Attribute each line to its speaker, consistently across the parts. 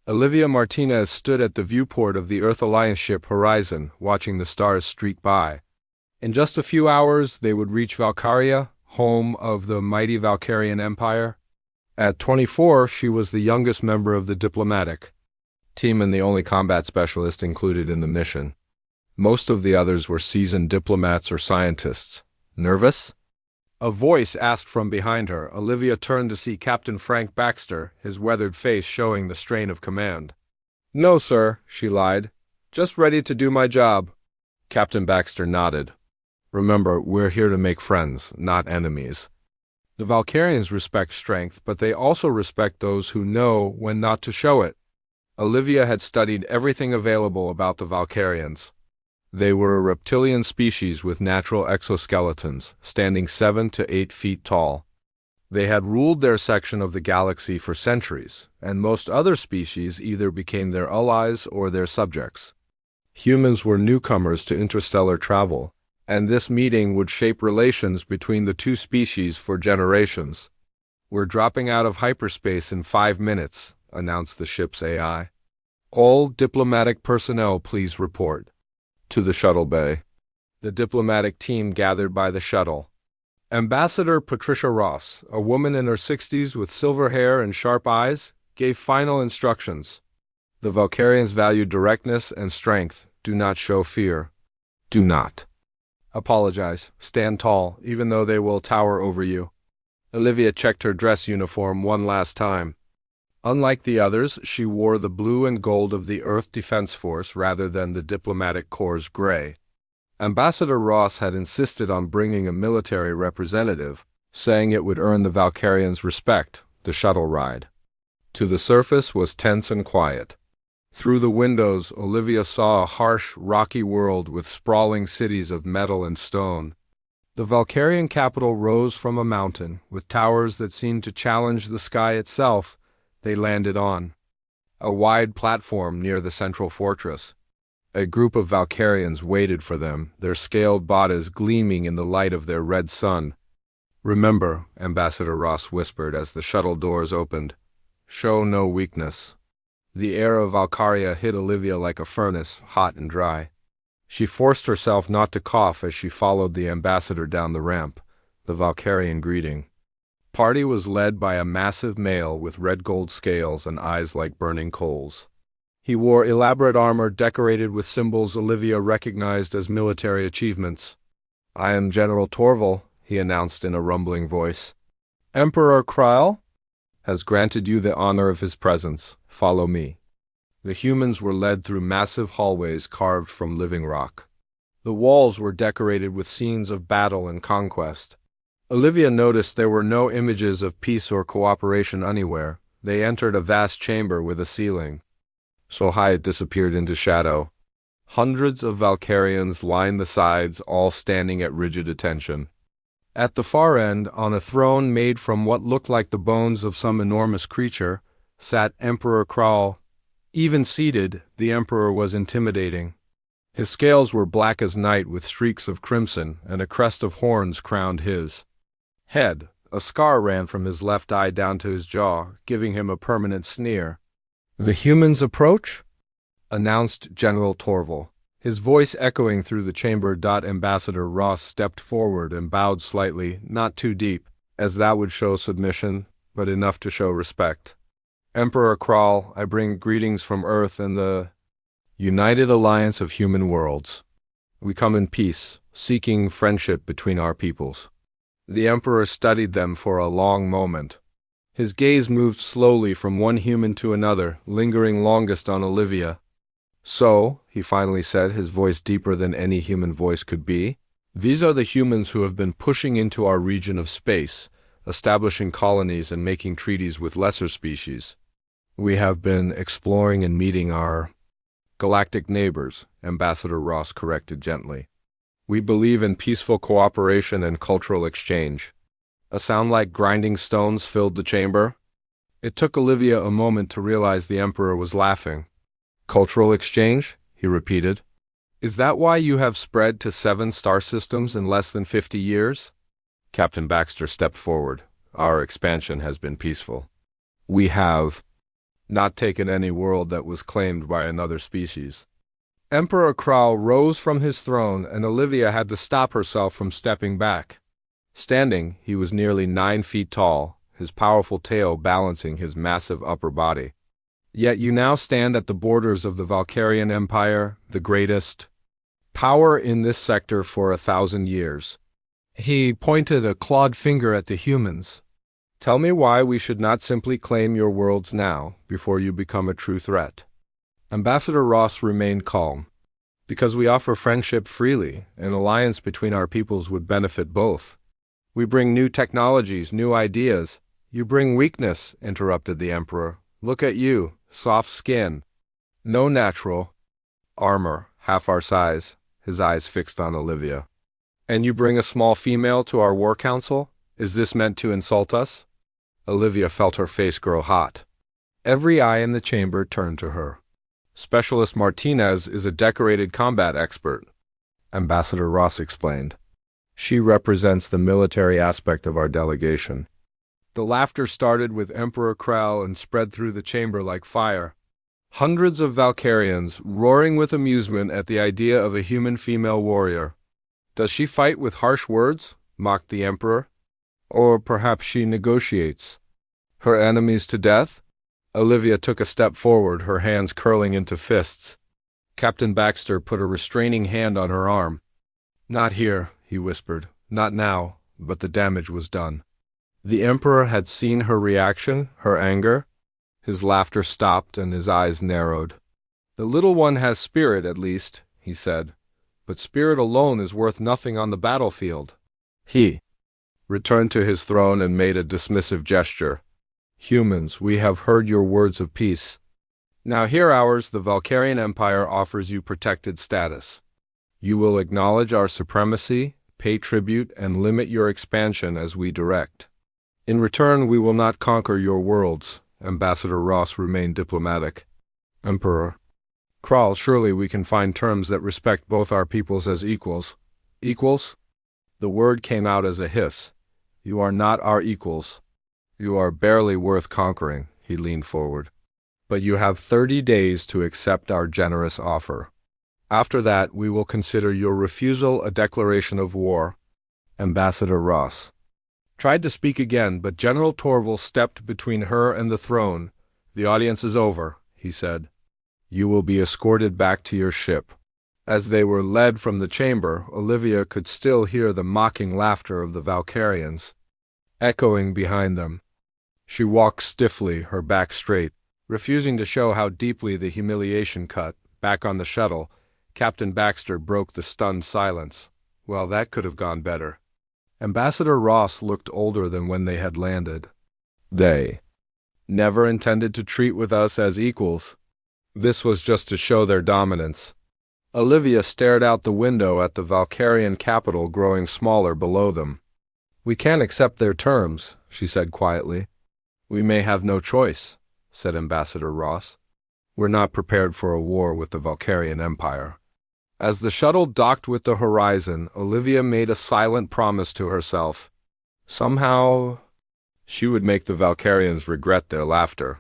Speaker 1: Olivia Martinez stood at the viewport of the Earth Alliance ship Horizon, watching the stars streak by. In just a few hours, they would reach Valkyria, home of the mighty Valkyrian Empire. At 24, she was the youngest member of the diplomatic team and the only combat specialist included in the mission. Most of the others were seasoned diplomats or scientists. Nervous? A voice asked from behind her. Olivia turned to see Captain Frank Baxter, his weathered face showing the strain of command. "No, sir," she lied. "Just ready to do my job." Captain Baxter nodded. "Remember, we're here to make friends, not enemies." The Valkyrians respect strength, but they also respect those who know when not to show it. Olivia had studied everything available about the Valkyrians. They were a reptilian species with natural exoskeletons, standing 7 to 8 feet tall. They had ruled their section of the galaxy for centuries, and most other species either became their allies or their subjects. Humans were newcomers to interstellar travel, and this meeting would shape relations between the two species for generations. "We're dropping out of hyperspace in 5 minutes, announced the ship's AI. "All diplomatic personnel please report to the shuttle bay." The diplomatic team gathered by the shuttle. Ambassador Patricia Ross, a woman in her 60s with silver hair and sharp eyes, gave final instructions. "The Valkyrians value directness and strength. Do not show fear. Do not apologize. Stand tall, even though they will tower over you." Olivia checked her dress uniform one last time. Unlike the others, she wore the blue and gold of the Earth Defense Force rather than the Diplomatic Corps' gray. Ambassador Ross had insisted on bringing a military representative, saying it would earn the Valkyrians' respect. The shuttle ride to the surface was tense and quiet. Through the windows, Olivia saw a harsh, rocky world with sprawling cities of metal and stone. The Valkyrian capital rose from a mountain, with towers that seemed to challenge the sky itself. They landed on a wide platform near the central fortress. A group of Valkyrians waited for them, their scaled bodies gleaming in the light of their red sun. "Remember," Ambassador Ross whispered as the shuttle doors opened, "show no weakness." The air of Valkyria hit Olivia like a furnace, hot and dry. She forced herself not to cough as she followed the ambassador down the ramp, the Valkyrian greeting. Party was led by a massive male with red gold scales and eyes like burning coals. He wore elaborate armor decorated with symbols Olivia recognized as military achievements. "I am General Torval," he announced in a rumbling voice. "Emperor Kryl has granted you the honor of his presence. Follow me." The humans were led through massive hallways carved from living rock. The walls were decorated with scenes of battle and conquest. Olivia noticed there were no images of peace or cooperation anywhere. They entered a vast chamber with a ceiling so high it disappeared into shadow. Hundreds of Valkyrians lined the sides, all standing at rigid attention. At the far end, on a throne made from what looked like the bones of some enormous creature, sat Emperor Kryl. Even seated, the emperor was intimidating. His scales were black as night with streaks of crimson, and a crest of horns crowned his head. A scar ran from his left eye down to his jaw, giving him a permanent sneer. "The humans approach?" announced General Torval, his voice echoing through the chamber. Ambassador Ross stepped forward and bowed slightly, not too deep, as that would show submission, but enough to show respect. "Emperor Kryl, I bring greetings from Earth and the United Alliance of Human Worlds. We come in peace, seeking friendship between our peoples." The Emperor studied them for a long moment. His gaze moved slowly from one human to another, lingering longest on Olivia. "So," he finally said, his voice deeper than any human voice could be, "these are the humans who have been pushing into our region of space, establishing colonies and making treaties with lesser species. We have been exploring and meeting our galactic neighbors," Ambassador Ross corrected gently. "We believe in peaceful cooperation and cultural exchange." A sound like grinding stones filled the chamber. It took Olivia a moment to realize the Emperor was laughing. "Cultural exchange?" he repeated. "Is that why you have spread to 7 star systems in less than 50 years? Captain Baxter stepped forward. "Our expansion has been peaceful." "We have not taken any world that was claimed by another species. Emperor Kral rose from his throne, and Olivia had to stop herself from stepping back. Standing, he was nearly 9 feet tall, his powerful tail balancing his massive upper body. Yet you now stand at the borders of the Valkyrian Empire, the greatest power in this sector for 1,000 years. He pointed a clawed finger at the humans. Tell me why we should not simply claim your worlds now, before you become a true threat. Ambassador Ross remained calm. Because we offer friendship freely, an alliance between our peoples would benefit both. We bring new technologies, new ideas. You bring weakness, interrupted the Emperor. Look at you, soft skin. No natural armor, half our size, his eyes fixed on Olivia. And you bring a small female to our war council? Is this meant to insult us? Olivia felt her face grow hot. Every eye in the chamber turned to her. Specialist Martinez is a decorated combat expert, Ambassador Ross explained. She represents the military aspect of our delegation. The laughter started with Emperor Kral and spread through the chamber like fire. Hundreds of Valkyrians roaring with amusement at the idea of a human female warrior. Does she fight with harsh words? Mocked the Emperor. Or perhaps she negotiates her enemies to death? Olivia took a step forward, her hands curling into fists. Captain Baxter put a restraining hand on her arm. Not here, he whispered. Not now, but the damage was done. The Emperor had seen her reaction, her anger. His laughter stopped and his eyes narrowed. The little one has spirit, at least, he said. But spirit alone is worth nothing on the battlefield. He returned to his throne and made a dismissive gesture. Humans, we have heard your words of peace. Now hear ours. The Valkyrian Empire offers you protected status. You will acknowledge our supremacy, pay tribute, and limit your expansion as we direct. In return, we will not conquer your worlds. Ambassador Ross remained diplomatic. Emperor Kral, surely we can find terms that respect both our peoples as equals. Equals? The word came out as a hiss. You are not our equals. You are barely worth conquering, he leaned forward. But you have 30 days to accept our generous offer. After that, we will consider your refusal a declaration of war. Ambassador Ross tried to speak again, but General Torval stepped between her and the throne. The audience is over, he said. You will be escorted back to your ship. As they were led from the chamber, Olivia could still hear the mocking laughter of the Valkyrians echoing behind them. She walked stiffly, her back straight, refusing to show how deeply the humiliation cut. Back on the shuttle, Captain Baxter broke the stunned silence. Well, that could have gone better. Ambassador Ross looked older than when they had landed. They never intended to treat with us as equals. This was just to show their dominance. Olivia stared out the window at the Valkyrian capital growing smaller below them. We can't accept their terms, she said quietly. We may have no choice, said Ambassador Ross. We're not prepared for a war with the Valkyrian Empire. As the shuttle docked with the horizon, Olivia made a silent promise to herself. Somehow, she would make the Valkyrians regret their laughter.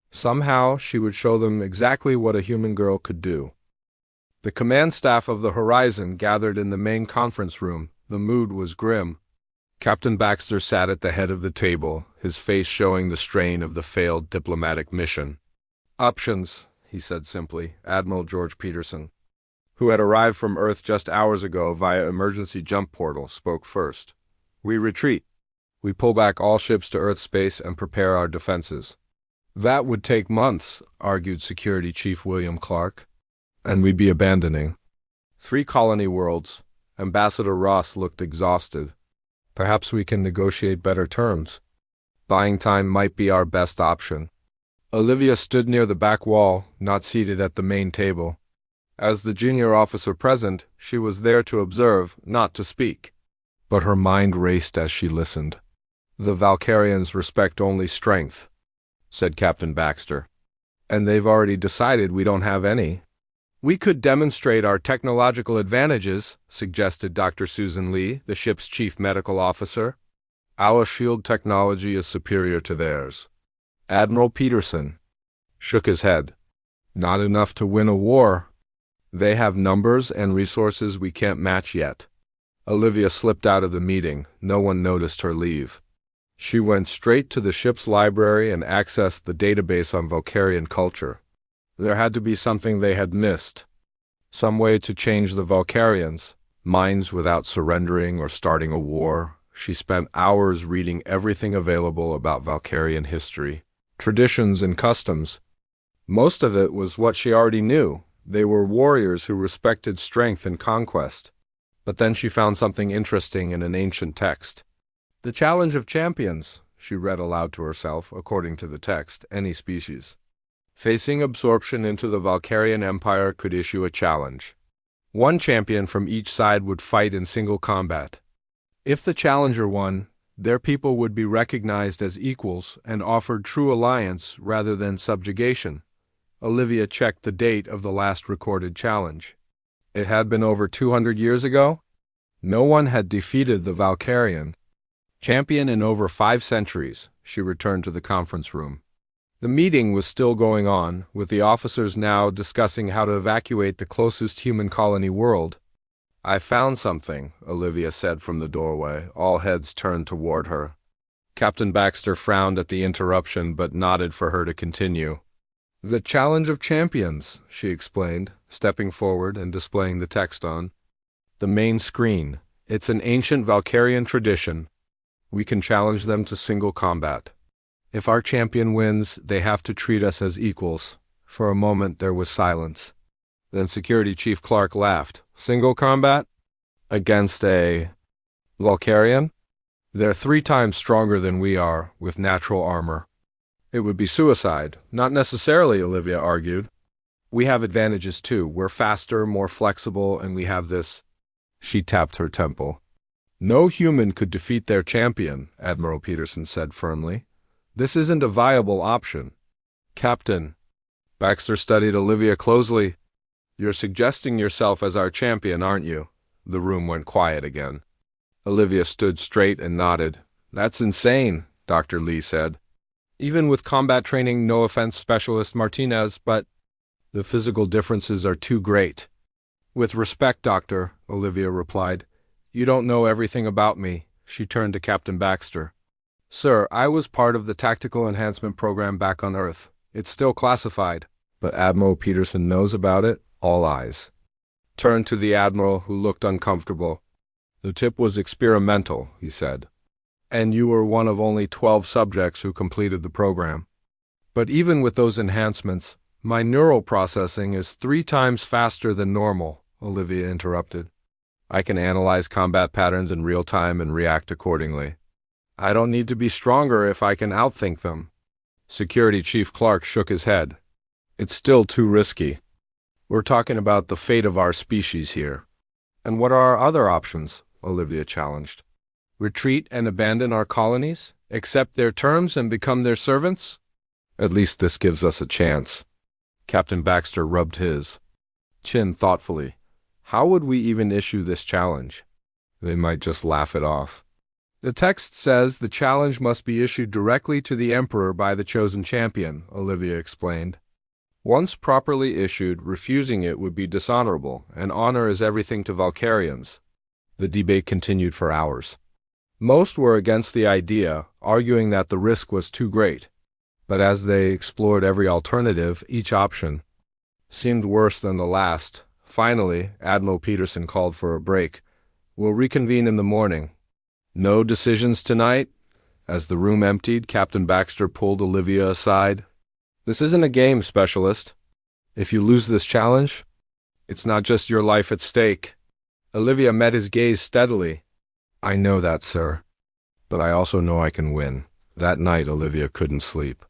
Speaker 1: Somehow, she would show them exactly what a human girl could do. The command staff of the Horizon gathered in the main conference room. The mood was grim. Captain Baxter sat at the head of the table, his face showing the strain of the failed diplomatic mission. Options, he said simply. Admiral George Peterson, who had arrived from Earth just hours ago via emergency jump portal, spoke first. We retreat. We pull back all ships to Earth space and prepare our defenses. That would take months, argued Security Chief William Clark. And we'd be abandoning 3 colony worlds. Ambassador Ross looked exhausted. Perhaps we can negotiate better terms. Buying time might be our best option. Olivia stood near the back wall, not seated at the main table. As the junior officer present, she was there to observe, not to speak. But her mind raced as she listened. The Valkyrians respect only strength, said Captain Baxter. And they've already decided we don't have any. We could demonstrate our technological advantages, suggested Dr. Susan Lee, the ship's chief medical officer. Our shield technology is superior to theirs. Admiral Peterson shook his head. Not enough to win a war. They have numbers and resources we can't match yet. Olivia slipped out of the meeting. No one noticed her leave. She went straight to the ship's library and accessed the database on Vulcarian culture. There had to be something they had missed. Some way to change the Vulcarians, minds without surrendering or starting a war. She spent hours reading everything available about Vulcarian history, traditions and customs. Most of it was what she already knew. They were warriors who respected strength and conquest. But then she found something interesting in an ancient text. The challenge of champions, she read aloud to herself, according to the text, any species. Facing absorption into the Vulcarian Empire could issue a challenge. One champion from each side would fight in single combat. If the challenger won, their people would be recognized as equals and offered true alliance rather than subjugation. Olivia checked the date of the last recorded challenge. It had been over 200 years ago. No one had defeated the Vulcarian champion in over 5 centuries. She returned to the conference room. The meeting was still going on, with the officers now discussing how to evacuate the closest human colony world. I found something, Olivia said from the doorway. All heads turned toward her. Captain Baxter frowned at the interruption but nodded for her to continue. The Challenge of Champions, she explained, stepping forward and displaying the text on the main screen. It's an ancient Vulcarian tradition. We can challenge them to single combat. If our champion wins, they have to treat us as equals. For a moment there was silence. Then Security Chief Clark laughed. Single combat? Against a Vulcarian? They're 3 times stronger than we are, with natural armor. It would be suicide. Not necessarily, Olivia argued. We have advantages too. We're faster, more flexible, and we have this. She tapped her temple. No human could defeat their champion, Admiral Peterson said firmly. This isn't a viable option. Captain. Baxter studied Olivia closely. You're suggesting yourself as our champion, aren't you? The room went quiet again. Olivia stood straight and nodded. That's insane, Dr. Lee said. Even with combat training, no offense, Specialist Martinez, but the physical differences are too great. With respect, Doctor, Olivia replied. You don't know everything about me. She turned to Captain Baxter. Sir, I was part of the Tactical Enhancement Program back on Earth. It's still classified. But Admiral Peterson knows about it. All eyes turned to the Admiral, who looked uncomfortable. The tip was experimental, he said. And you were one of only 12 subjects who completed the program. But even with those enhancements, my neural processing is 3 times faster than normal, Olivia interrupted. I can analyze combat patterns in real time and react accordingly. I don't need to be stronger if I can outthink them. Security Chief Clark shook his head. It's still too risky. We're talking about the fate of our species here. And what are our other options? Olivia challenged. Retreat and abandon our colonies? Accept their terms and become their servants? At least this gives us a chance. Captain Baxter rubbed his chin thoughtfully. How would we even issue this challenge? They might just laugh it off. The text says the challenge must be issued directly to the Emperor by the chosen champion, Olivia explained. Once properly issued, refusing it would be dishonorable, and honor is everything to Vulcarians. The debate continued for hours. Most were against the idea, arguing that the risk was too great. But as they explored every alternative, each option seemed worse than the last. Finally, Admiral Peterson called for a break. We'll reconvene in the morning. No decisions tonight? As the room emptied, Captain Baxter pulled Olivia aside. This isn't a game, Specialist. If you lose this challenge, it's not just your life at stake. Olivia met his gaze steadily. I know that, sir. But I also know I can win. That night, Olivia couldn't sleep.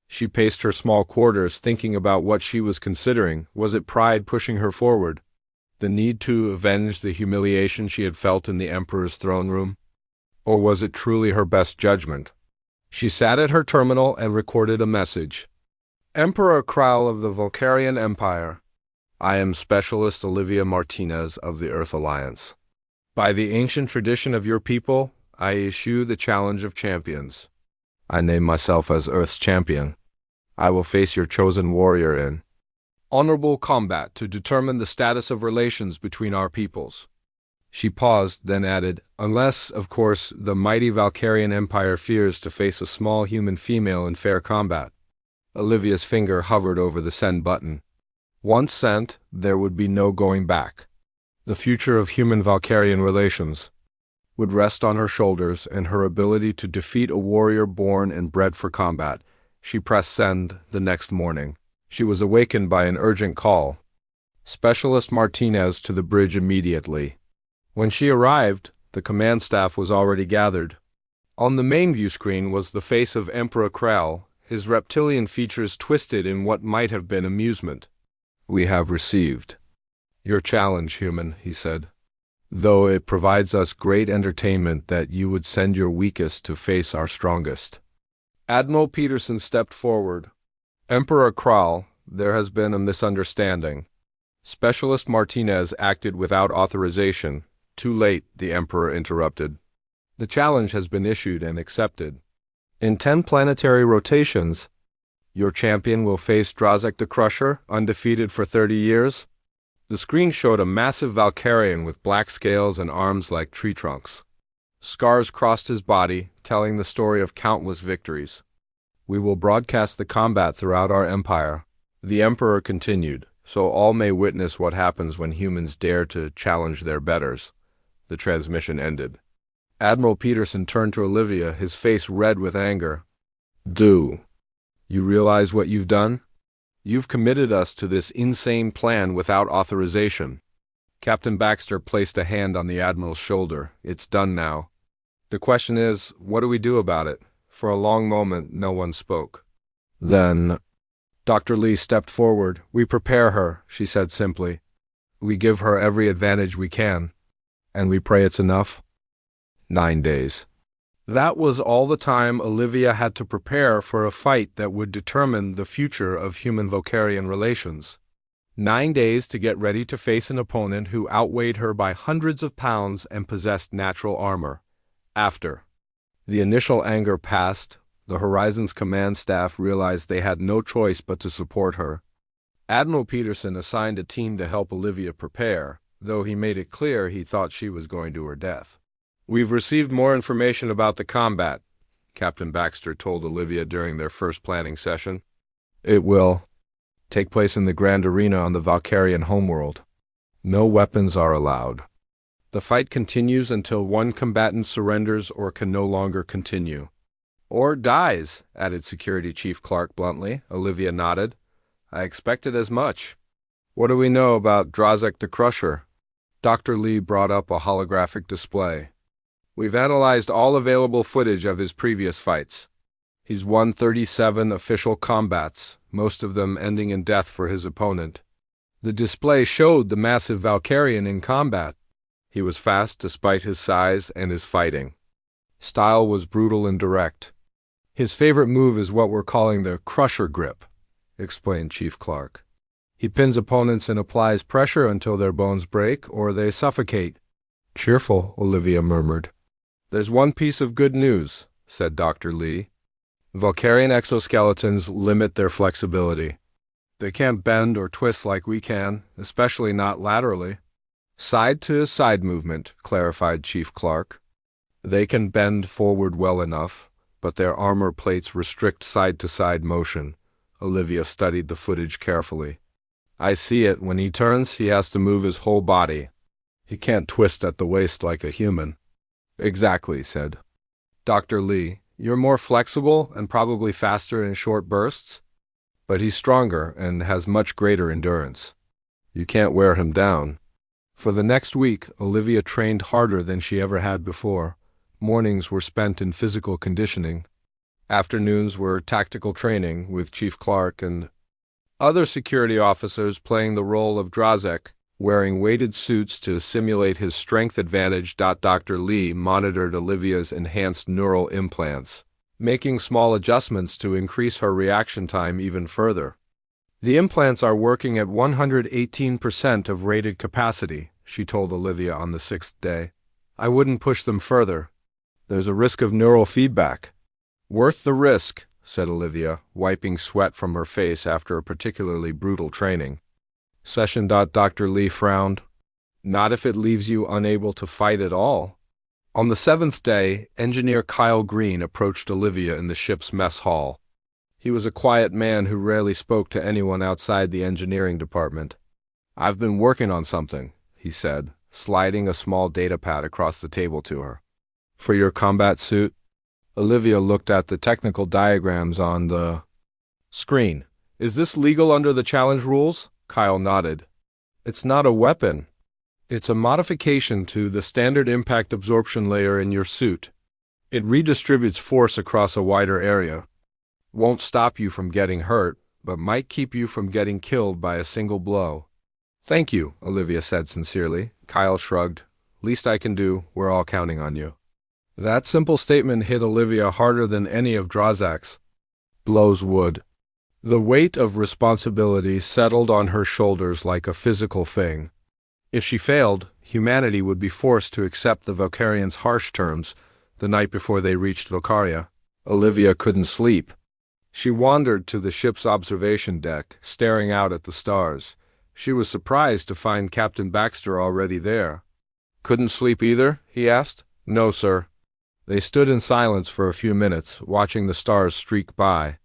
Speaker 1: She paced her small quarters, thinking about what she was considering. Was it pride pushing her forward? The need to avenge the humiliation she had felt in the Emperor's throne room? Or was it truly her best judgment? She sat at her terminal and recorded a message. Emperor Krall of the Vulcarian Empire. I am Specialist Olivia Martinez of the Earth Alliance. By the ancient tradition of your people, I issue the Challenge of Champions. I name myself as Earth's champion. I will face your chosen warrior in honorable combat to determine the status of relations between our peoples. She paused, then added, unless, of course, the mighty Valkyrian Empire fears to face a small human female in fair combat. Olivia's finger hovered over the send button. Once sent, there would be no going back. The future of human-Valkyrian relations would rest on her shoulders and her ability to defeat a warrior born and bred for combat. She pressed send the next morning. She was awakened by an urgent call. Specialist Martinez to the bridge immediately. When she arrived, the command staff was already gathered. On the main view screen was the face of Emperor Krell, his reptilian features twisted in what might have been amusement. We have received your challenge, human, he said. Though it provides us great entertainment that you would send your weakest to face our strongest. Admiral Peterson stepped forward. Emperor Krall, there has been a misunderstanding. Specialist Martinez acted without authorization. Too late, the Emperor interrupted. The challenge has been issued and accepted. In 10 planetary rotations, your champion will face Drazek the Crusher, undefeated for 30 years. The screen showed a massive Valkyrian with black scales and arms like tree trunks. Scars crossed his body, telling the story of countless victories. We will broadcast the combat throughout our empire. The Emperor continued, so all may witness what happens when humans dare to challenge their betters. The transmission ended. Admiral Peterson turned to Olivia, his face red with anger. Do you realize what you've done? You've committed us to this insane plan without authorization. Captain Baxter placed a hand on the Admiral's shoulder. It's done now. The question is, what do we do about it? For a long moment, no one spoke. Then, Dr. Lee stepped forward. We prepare her, she said simply. We give her every advantage we can. And we pray it's enough? 9 days. That was all the time Olivia had to prepare for a fight that would determine the future of human-Valkyrian relations. 9 days to get ready to face an opponent who outweighed her by hundreds of pounds and possessed natural armor. After the initial anger passed, the Horizon's command staff realized they had no choice but to support her. Admiral Peterson assigned a team to help Olivia prepare, though he made it clear he thought she was going to her death. We've received more information about the combat, Captain Baxter told Olivia during their first planning session. It will take place in the Grand Arena on the Valkyrian homeworld. No weapons are allowed. The fight continues until one combatant surrenders or can no longer continue. Or dies, added Security Chief Clark bluntly. Olivia nodded. I expected as much. What do we know about Drazek the Crusher? Dr. Lee brought up a holographic display. We've analyzed all available footage of his previous fights. He's won 37 official combats, most of them ending in death for his opponent. The display showed the massive Valkyrian in combat. He was fast despite his size and his fighting. Style was brutal and direct. His favorite move is what we're calling the Crusher Grip, explained Chief Clark. He pins opponents and applies pressure until their bones break or they suffocate. Cheerful, Olivia murmured. There's one piece of good news, said Dr. Lee. Valkyrian exoskeletons limit their flexibility. They can't bend or twist like we can, especially not laterally. Side-to-side movement, clarified Chief Clark. They can bend forward well enough, but their armor plates restrict side-to-side motion. Olivia studied the footage carefully. I see it. When he turns, he has to move his whole body. He can't twist at the waist like a human. Exactly, said Dr. Lee. You're more flexible and probably faster in short bursts, but he's stronger and has much greater endurance. You can't wear him down. For the next week, Olivia trained harder than she ever had before. Mornings were spent in physical conditioning. Afternoons were tactical training with Chief Clark and other security officers playing the role of Drazek, wearing weighted suits to simulate his strength advantage. Dr. Lee monitored Olivia's enhanced neural implants, making small adjustments to increase her reaction time even further. The implants are working at 118% of rated capacity, she told Olivia on the 6th day. I wouldn't push them further. There's a risk of neural feedback. Worth the risk, said Olivia, wiping sweat from her face after a particularly brutal training. Session. Dr. Lee frowned. Not if it leaves you unable to fight at all. On the 7th day, Engineer Kyle Green approached Olivia in the ship's mess hall. He was a quiet man who rarely spoke to anyone outside the engineering department. I've been working on something, he said, sliding a small datapad across the table to her. For your combat suit? Olivia looked at the technical diagrams on the screen. Is this legal under the challenge rules? Kyle nodded. It's not a weapon. It's a modification to the standard impact absorption layer in your suit. It redistributes force across a wider area. Won't stop you from getting hurt, but might keep you from getting killed by a single blow. Thank you, Olivia said sincerely. Kyle shrugged. Least I can do, we're all counting on you. That simple statement hit Olivia harder than any of Drazak's blows would. The weight of responsibility settled on her shoulders like a physical thing. If she failed, humanity would be forced to accept the Valkyrians' harsh terms the night before they reached Valkyria. Olivia couldn't sleep. She wandered to the ship's observation deck, staring out at the stars. She was surprised to find Captain Baxter already there. Couldn't sleep either? He asked. No, sir. They stood in silence for a few minutes, watching the stars streak by.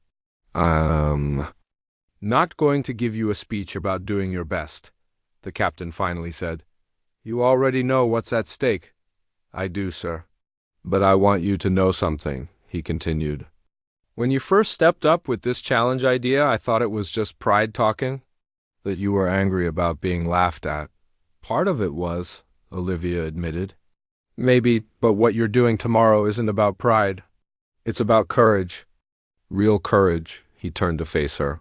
Speaker 1: Not going to give you a speech about doing your best, the captain finally said. You already know what's at stake. I do, sir. But I want you to know something, he continued. When you first stepped up with this challenge idea, I thought it was just pride talking, that you were angry about being laughed at. Part of it was, Olivia admitted. Maybe, but what you're doing tomorrow isn't about pride. It's about courage. Real courage, he turned to face her.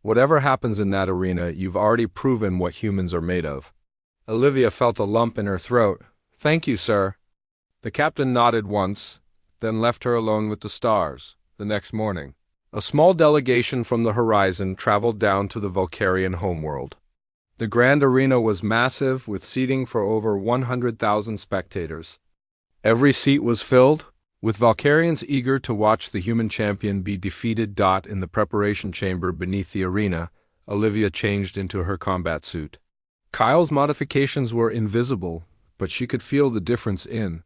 Speaker 1: Whatever happens in that arena, you've already proven what humans are made of. Olivia felt a lump in her throat. Thank you, sir. The captain nodded once, then left her alone with the stars. The next morning, a small delegation from the horizon traveled down to the Valkyrian homeworld. The grand arena was massive, with seating for over 100,000 spectators. Every seat was filled, with Valkyrians eager to watch the human champion be defeated. In the preparation chamber beneath the arena, Olivia changed into her combat suit. Kyle's modifications were invisible, but she could feel the difference in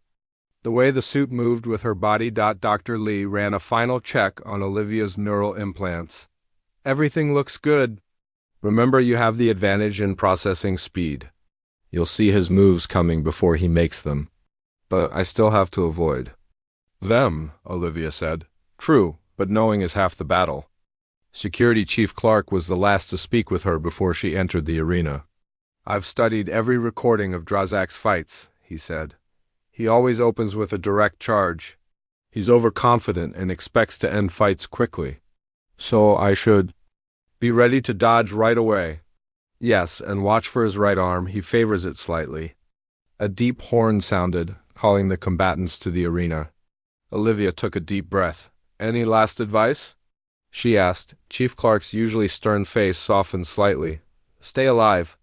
Speaker 1: the way the suit moved with her body. Dr. Lee ran a final check on Olivia's neural implants. Everything looks good. Remember, you have the advantage in processing speed. You'll see his moves coming before he makes them. But I still have to avoid them, Olivia said. True, but knowing is half the battle. Security Chief Clark was the last to speak with her before she entered the arena. I've studied every recording of Drazak's fights, he said. He always opens with a direct charge. He's overconfident and expects to end fights quickly. So I should be ready to dodge right away. Yes, and watch for his right arm. He favors it slightly. A deep horn sounded, calling the combatants to the arena. Olivia took a deep breath. Any last advice? She asked. Chief Clark's usually stern face softened slightly. Stay alive.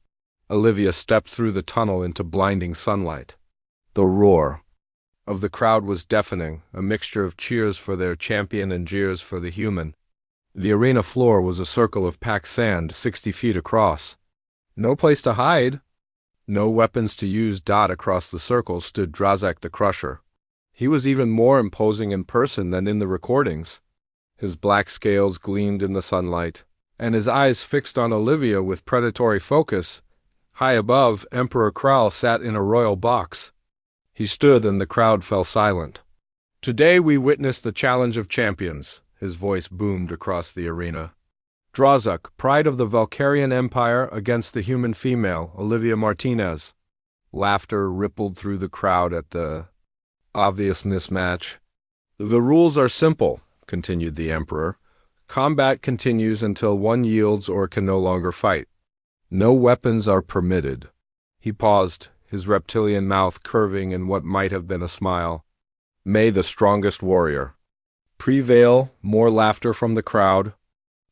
Speaker 1: Olivia stepped through the tunnel into blinding sunlight. The roar of the crowd was deafening, a mixture of cheers for their champion and jeers for the human. The arena floor was a circle of packed sand 60 feet across. No place to hide. No weapons to use. Across the circle stood Drazak the Crusher. He was even more imposing in person than in the recordings. His black scales gleamed in the sunlight, and his eyes fixed on Olivia with predatory focus. High above, Emperor Kral sat in a royal box. He stood and the crowd fell silent. Today we witness the challenge of champions, his voice boomed across the arena. Drazak, pride of the Valkyrian Empire, against the human female, Olivia Martinez. Laughter rippled through the crowd at the obvious mismatch. The rules are simple, continued the Emperor. Combat continues until one yields or can no longer fight. No weapons are permitted. He paused, his reptilian mouth curving in what might have been a smile. May the strongest warrior prevail. More laughter from the crowd.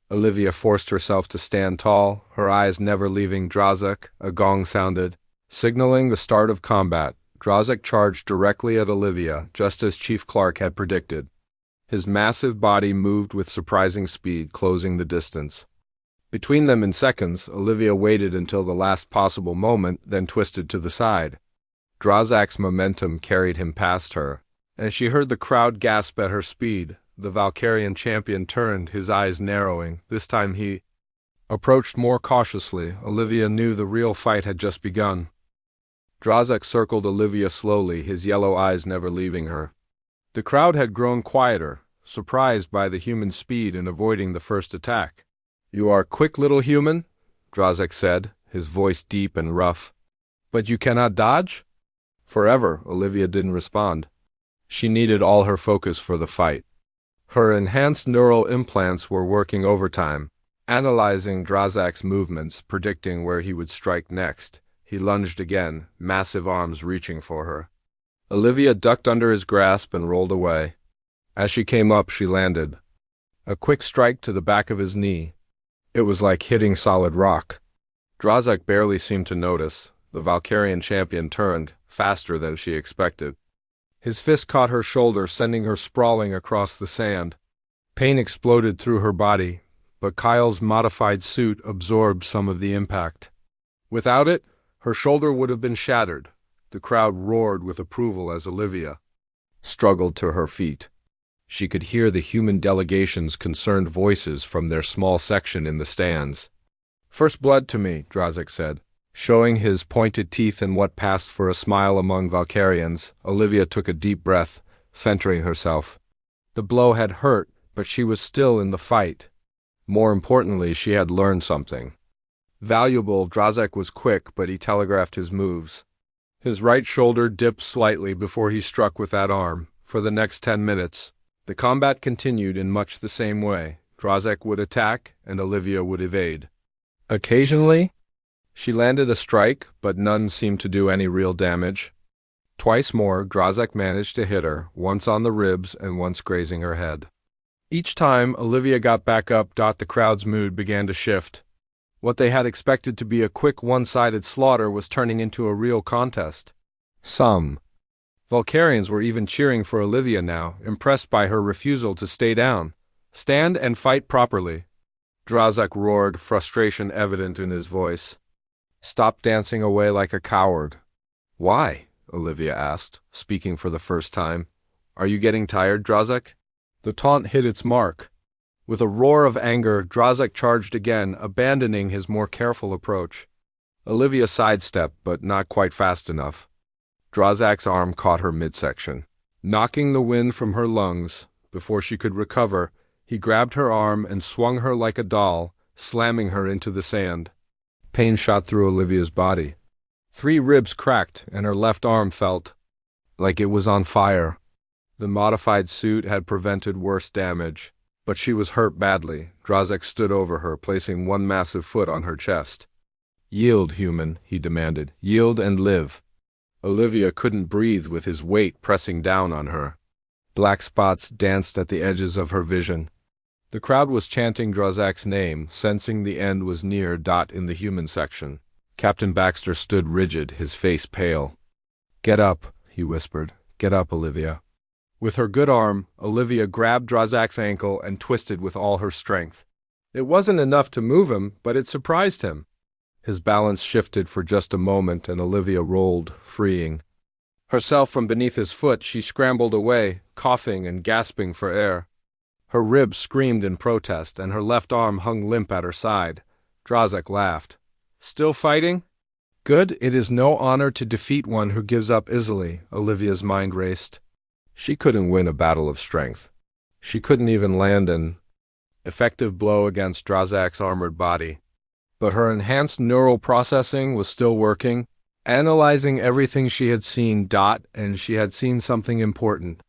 Speaker 1: Olivia forced herself to stand tall, her eyes never leaving Drazak. A gong sounded, signaling the start of combat. Drazak charged directly at Olivia, just as Chief Clark had predicted. His massive body moved with surprising speed, closing the distance. Between them in seconds, Olivia waited until the last possible moment, then twisted to the side. Drazak's momentum carried him past her, and she heard the crowd gasp at her speed. The Valkyrian champion turned, his eyes narrowing. This time he approached more cautiously. Olivia knew the real fight had just begun. Drazak circled Olivia slowly, his yellow eyes never leaving her. The crowd had grown quieter, surprised by the human's speed in avoiding the first attack. "You are quick, little human," Drazak said, his voice deep and rough. "But you cannot dodge?" "Forever," Olivia didn't respond. She needed all her focus for the fight. Her enhanced neural implants were working overtime, analyzing Drazak's movements, predicting where he would strike next. He lunged again, massive arms reaching for her. Olivia ducked under his grasp and rolled away. As she came up, she landed. A quick strike to the back of his knee. It was like hitting solid rock. Drazak barely seemed to notice. The Valkyrian champion turned, faster than she expected. His fist caught her shoulder, sending her sprawling across the sand. Pain exploded through her body, but Kyle's modified suit absorbed some of the impact. Without it, her shoulder would have been shattered. The crowd roared with approval as Olivia struggled to her feet. She could hear the human delegation's concerned voices from their small section in the stands. "First blood to me," Drazak said. Showing his pointed teeth in what passed for a smile among Valkyrians, Olivia took a deep breath, centering herself. The blow had hurt, but she was still in the fight. More importantly, she had learned something valuable. Drazak was quick, but he telegraphed his moves. His right shoulder dipped slightly before he struck with that arm. For the next 10 minutes, the combat continued in much the same way. Drazak would attack, and Olivia would evade. Occasionally, she landed a strike, but none seemed to do any real damage. Twice more, Drazak managed to hit her, once on the ribs and once grazing her head. Each time Olivia got back up, the crowd's mood began to shift. What they had expected to be a quick one-sided slaughter was turning into a real contest. Some Valkyrians were even cheering for Olivia now, impressed by her refusal to stay down. "Stand and fight properly," Drazak roared, frustration evident in his voice. "Stop dancing away like a coward." "Why?" Olivia asked, speaking for the first time. "Are you getting tired, Drazak?" The taunt hit its mark. With a roar of anger, Drazak charged again, abandoning his more careful approach. Olivia sidestepped, but not quite fast enough. Drazak's arm caught her midsection, knocking the wind from her lungs. Before she could recover, he grabbed her arm and swung her like a doll, slamming her into the sand. Pain shot through Olivia's body. 3 ribs cracked, and her left arm felt like it was on fire. The modified suit had prevented worse damage, but she was hurt badly. Drazak stood over her, placing one massive foot on her chest. "Yield, human," he demanded. "Yield and live." Olivia couldn't breathe with his weight pressing down on her. Black spots danced at the edges of her vision. The crowd was chanting Drazak's name, sensing the end was near. In the human section, Captain Baxter stood rigid, his face pale. "Get up," he whispered. "Get up, Olivia." With her good arm, Olivia grabbed Drazak's ankle and twisted with all her strength. It wasn't enough to move him, but it surprised him. His balance shifted for just a moment, and Olivia rolled, freeing herself from beneath his foot. She scrambled away, coughing and gasping for air. Her ribs screamed in protest, and her left arm hung limp at her side. Drazak laughed. "Still fighting? Good. It is no honor to defeat one who gives up easily." Olivia's mind raced. She couldn't win a battle of strength. She couldn't even land an effective blow against Drazak's armored body. But her enhanced neural processing was still working, analyzing everything she had seen. And she had seen something important.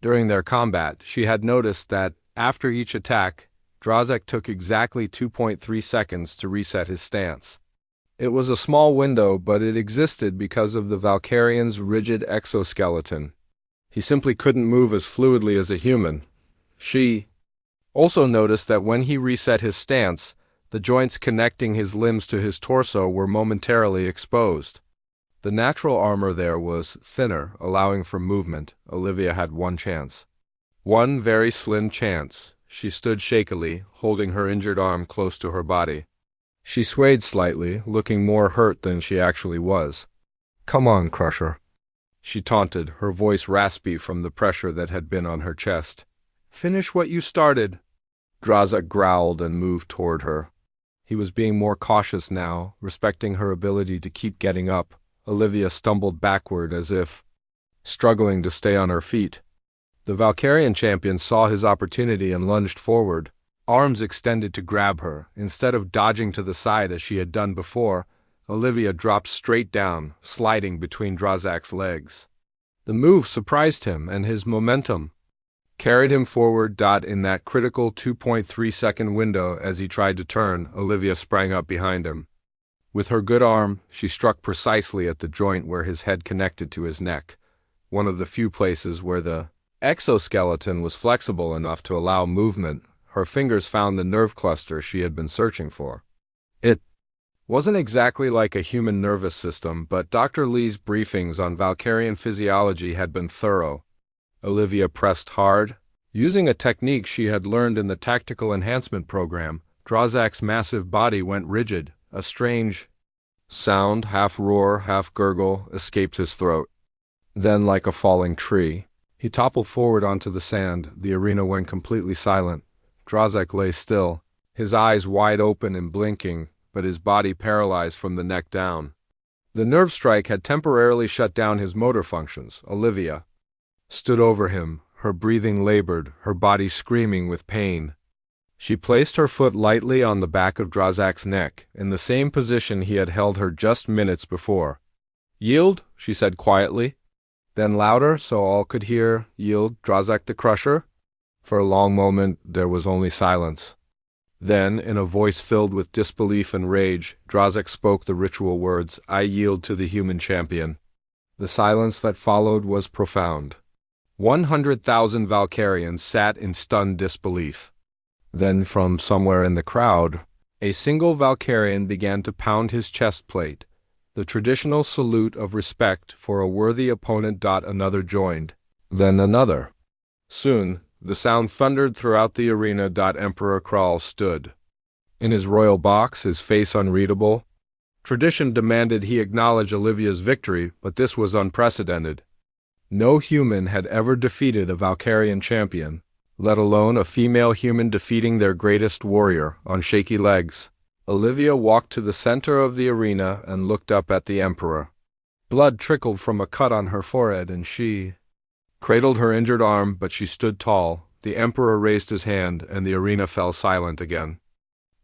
Speaker 1: During their combat, she had noticed that, after each attack, Drazak took exactly 2.3 seconds to reset his stance. It was a small window, but it existed because of the Valkyrian's rigid exoskeleton. He simply couldn't move as fluidly as a human. She also noticed that when he reset his stance, the joints connecting his limbs to his torso were momentarily exposed. The natural armor there was thinner, allowing for movement. Olivia had one chance. One very slim chance. She stood shakily, holding her injured arm close to her body. She swayed slightly, looking more hurt than she actually was. "Come on, Crusher," she taunted, her voice raspy from the pressure that had been on her chest. "Finish what you started." Drazak growled and moved toward her. He was being more cautious now, respecting her ability to keep getting up. Olivia stumbled backward as if struggling to stay on her feet. The Valkyrian champion saw his opportunity and lunged forward, arms extended to grab her. Instead of dodging to the side as she had done before, Olivia dropped straight down, sliding between Drazak's legs. The move surprised him, and his momentum carried him forward. In that critical 2.3-second window as he tried to turn, Olivia sprang up behind him. With her good arm, she struck precisely at the joint where his head connected to his neck, one of the few places where the exoskeleton was flexible enough to allow movement. Her fingers found the nerve cluster she had been searching for. It wasn't exactly like a human nervous system, but Dr. Lee's briefings on Valkyrian physiology had been thorough. Olivia pressed hard. Using a technique she had learned in the Tactical Enhancement Program, Drazak's massive body went rigid. A strange sound, half roar, half gurgle, escaped his throat. Then, like a falling tree, he toppled forward onto the sand. The arena went completely silent. Drazak lay still, his eyes wide open and blinking, but his body paralyzed from the neck down. The nerve strike had temporarily shut down his motor functions. Olivia stood over him, her breathing labored, her body screaming with pain. She placed her foot lightly on the back of Drazak's neck, in the same position he had held her just minutes before. "Yield," she said quietly. Then louder, so all could hear, "Yield, Drazak the Crusher." For a long moment there was only silence. Then, in a voice filled with disbelief and rage, Drazak spoke the ritual words, "I yield to the human champion." The silence that followed was profound. 100,000 Valkyrians sat in stunned disbelief. Then, from somewhere in the crowd, a single Valkyrian began to pound his chest plate, the traditional salute of respect for a worthy opponent. Another joined. Then another. Soon, the sound thundered throughout the arena. Emperor Kral stood in his royal box, his face unreadable. Tradition demanded he acknowledge Olivia's victory, but this was unprecedented. No human had ever defeated a Valkyrian champion, let alone a female human defeating their greatest warrior on shaky legs. Olivia walked to the center of the arena and looked up at the Emperor. Blood trickled from a cut on her forehead, and she cradled her injured arm, but she stood tall. The Emperor raised his hand, and the arena fell silent again.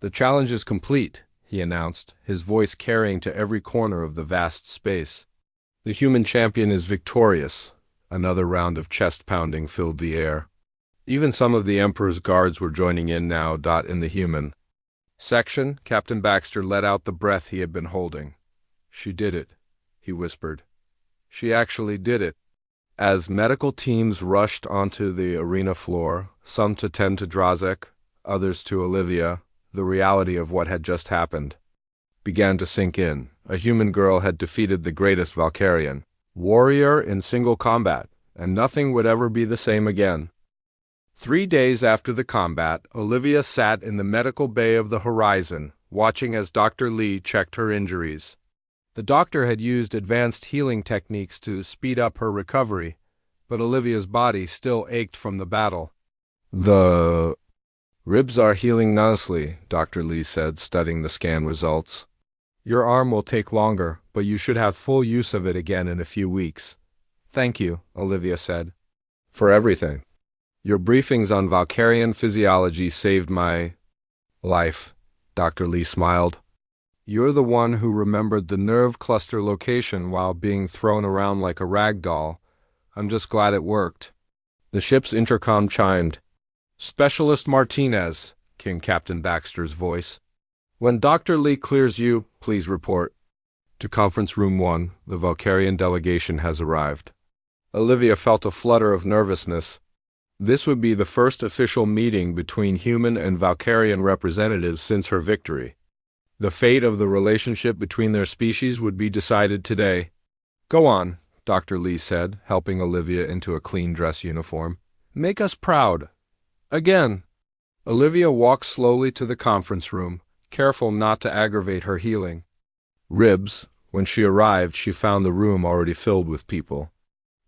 Speaker 1: "The challenge is complete," he announced, his voice carrying to every corner of the vast space. "The human champion is victorious." Another round of chest-pounding filled the air. Even some of the Emperor's guards were joining in now. In the human section, Captain Baxter let out the breath he had been holding. "She did it," he whispered. "She actually did it." As medical teams rushed onto the arena floor, some to tend to Drazak, others to Olivia, the reality of what had just happened began to sink in. A human girl had defeated the greatest Valkyrian warrior in single combat, and nothing would ever be the same again. 3 days after the combat, Olivia sat in the medical bay of the Horizon, watching as Dr. Lee checked her injuries. The doctor had used advanced healing techniques to speed up her recovery, but Olivia's body still ached from the battle. "The ribs are healing nicely," Dr. Lee said, studying the scan results. "Your arm will take longer, but you should have full use of it again in a few weeks." "Thank you," Olivia said. "For everything. Your briefings on Valkyrian physiology saved my life," Dr. Lee smiled. "You're the one who remembered the nerve cluster location while being thrown around like a rag doll. I'm just glad it worked." The ship's intercom chimed. "Specialist Martinez," came Captain Baxter's voice. "When Dr. Lee clears you, please report." "To Conference Room 1, the Valkyrian delegation has arrived." Olivia felt a flutter of nervousness. This would be the first official meeting between human and Valkyrian representatives since her victory. The fate of the relationship between their species would be decided today. "Go on," Dr. Lee said, helping Olivia into a clean dress uniform. Make us proud. Again. Olivia walked slowly to the conference room, careful not to aggravate her healing. Ribs, when she arrived, she found the room already filled with people.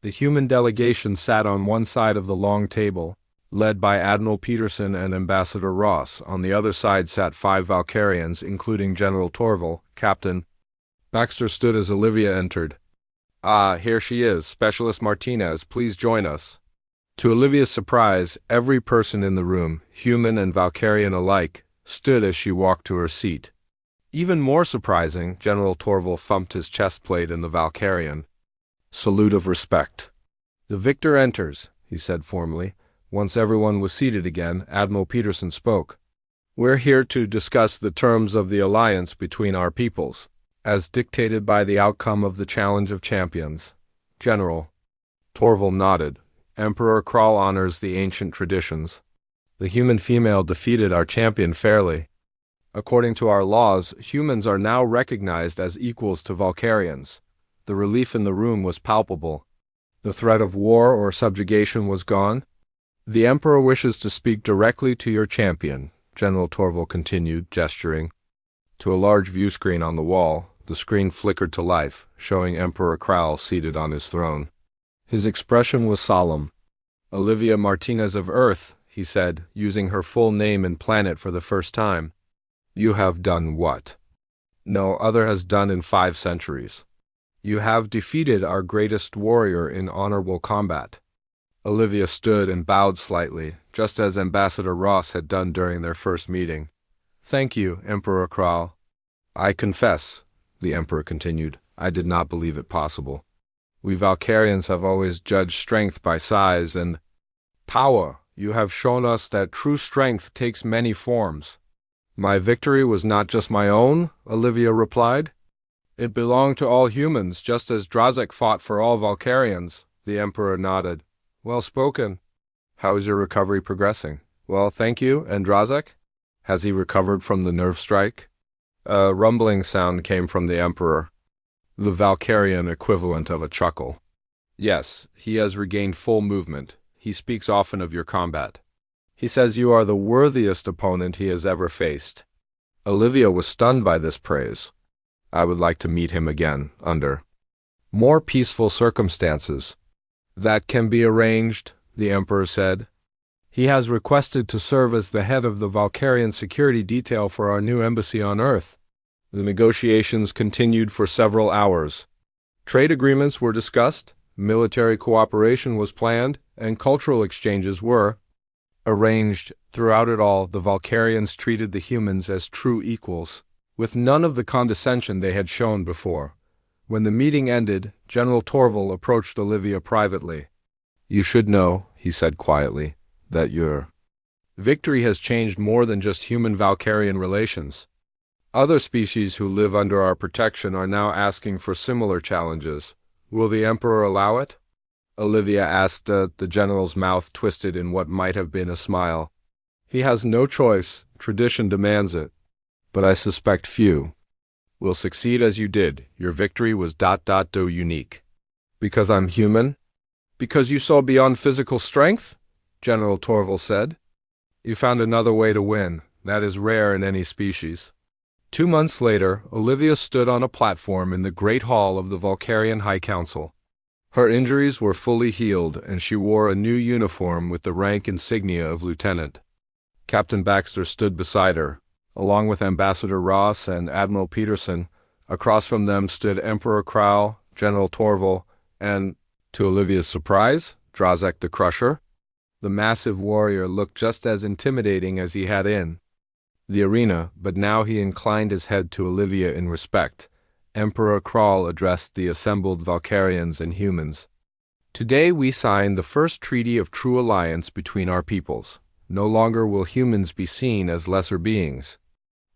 Speaker 1: The human delegation sat on one side of the long table, led by Admiral Peterson and Ambassador Ross. On the other side sat 5 Valkyrians, including General Torval, Captain. Baxter stood as Olivia entered. "Ah, here she is, Specialist Martinez. Please join us." To Olivia's surprise, every person in the room, human and Valkyrian alike, stood as she walked to her seat. Even more surprising, General Torval thumped his chest plate in the Valkyrian. "Salute of respect." "The victor enters," he said formally. Once everyone was seated again, Admiral Peterson spoke. "We're here to discuss the terms of the alliance between our peoples, as dictated by the outcome of the Challenge of Champions." General. Torval nodded. "Emperor Kral honors the ancient traditions. The human female defeated our champion fairly. According to our laws, humans are now recognized as equals to Valkyrians." The relief in the room was palpable. The threat of war or subjugation was gone. "The Emperor wishes to speak directly to your champion," General Torval continued, gesturing to a large view screen on the wall. The screen flickered to life, showing Emperor Kral seated on his throne. His expression was solemn. "Olivia Martinez of Earth," he said, using her full name and planet for the first time. "You have done what no other has done in 5 centuries. You have defeated our greatest warrior in honorable combat." Olivia stood and bowed slightly, just as Ambassador Ross had done during their first meeting. "Thank you, Emperor Kral." "I confess," the Emperor continued, "I did not believe it possible. We Valkyrians have always judged strength by size and power. You have shown us that true strength takes many forms." "My victory was not just my own," Olivia replied. "It belonged to all humans, just as Drazek fought for all Valkyrians." The Emperor nodded. "Well spoken. How is your recovery progressing?" "Well, thank you. And Drazek? Has he recovered from the nerve strike?" A rumbling sound came from the Emperor, the Valkyrian equivalent of a chuckle. "Yes, he has regained full movement. He speaks often of your combat. He says you are the worthiest opponent he has ever faced." Olivia was stunned by this praise. "I would like to meet him again, under more peaceful circumstances." "That can be arranged," the Emperor said. "He has requested to serve as the head of the Valkyrian security detail for our new embassy on Earth." The negotiations continued for several hours. Trade agreements were discussed, military cooperation was planned, and cultural exchanges were arranged. Throughout it all, the Valkyrians treated the humans as true equals, with none of the condescension they had shown before. When the meeting ended, General Torval approached Olivia privately. "You should know," he said quietly, "that your victory has changed more than just human-Valkyrian relations. Other species who live under our protection are now asking for similar challenges. Will the Emperor allow it?" Olivia asked. The general's mouth twisted in what might have been a smile. "He has no choice. Tradition demands it. But I suspect few will succeed as you did. Your victory was ... unique." "Because I'm human?" "Because you saw beyond physical strength?" General Torval said. "You found another way to win. That is rare in any species." 2 months later, Olivia stood on a platform in the Great Hall of the Valkyrian High Council. Her injuries were fully healed, and she wore a new uniform with the rank insignia of lieutenant. Captain Baxter stood beside her, along with Ambassador Ross and Admiral Peterson. Across from them stood Emperor Kral, General Torval, and, to Olivia's surprise, Drazek the Crusher. The massive warrior looked just as intimidating as he had in the arena, but now he inclined his head to Olivia in respect. Emperor Kral addressed the assembled Valkyrians and humans. "Today we sign the first treaty of true alliance between our peoples. No longer will humans be seen as lesser beings.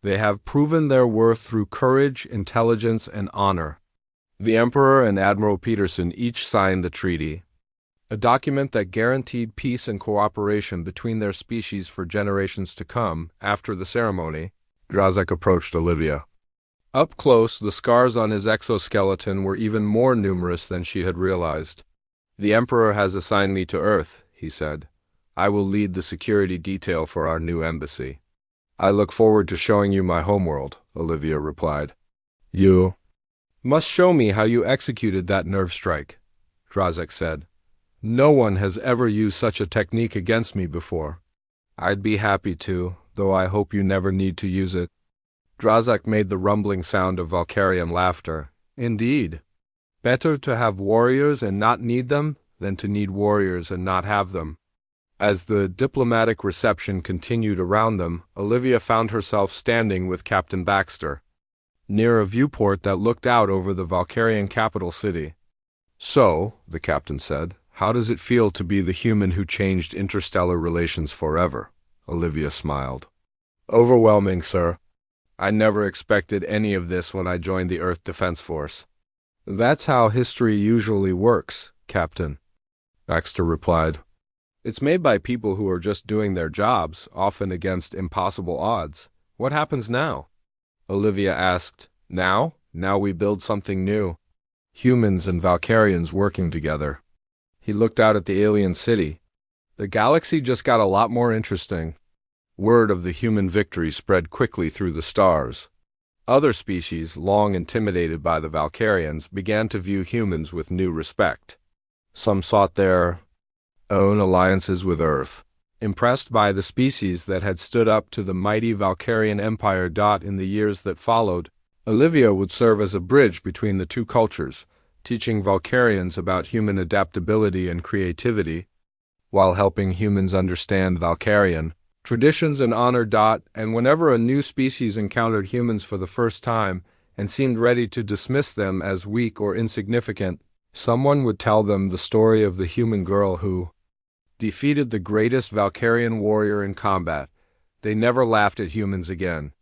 Speaker 1: They have proven their worth through courage, intelligence, and honor." The Emperor and Admiral Peterson each signed the treaty, a document that guaranteed peace and cooperation between their species for generations to come. After the ceremony, Drazek approached Olivia. Up close, the scars on his exoskeleton were even more numerous than she had realized. "The Emperor has assigned me to Earth," he said. I will lead the security detail for our new embassy. I look forward to showing you my homeworld, Olivia replied. You must show me how you executed that nerve strike, Drazek said. No one has ever used such a technique against me before. I'd be happy to, though I hope you never need to use it. Drazek made the rumbling sound of Valkyrian laughter. Indeed. Better to have warriors and not need them than to need warriors and not have them. As the diplomatic reception continued around them, Olivia found herself standing with Captain Baxter, near a viewport that looked out over the Valkyrian capital city. So, the captain said, how does it feel to be the human who changed interstellar relations forever? Olivia smiled. Overwhelming, sir. I never expected any of this when I joined the Earth Defense Force. That's how history usually works, Captain, Baxter replied. It's made by people who are just doing their jobs, often against impossible odds. What happens now? Olivia asked. Now? Now we build something new. Humans and Valkyrians working together. He looked out at the alien city. The galaxy just got a lot more interesting. Word of the human victory spread quickly through the stars. Other species, long intimidated by the Valkyrians, began to view humans with new respect. Some sought their own alliances with Earth. Impressed by the species that had stood up to the mighty Valkyrian Empire. In the years that followed, Olivia would serve as a bridge between the two cultures, teaching Valkyrians about human adaptability and creativity, while helping humans understand Valkyrian traditions and honor. And whenever a new species encountered humans for the first time and seemed ready to dismiss them as weak or insignificant, someone would tell them the story of the human girl who defeated the greatest Valkyrian warrior in combat. They never laughed at humans again.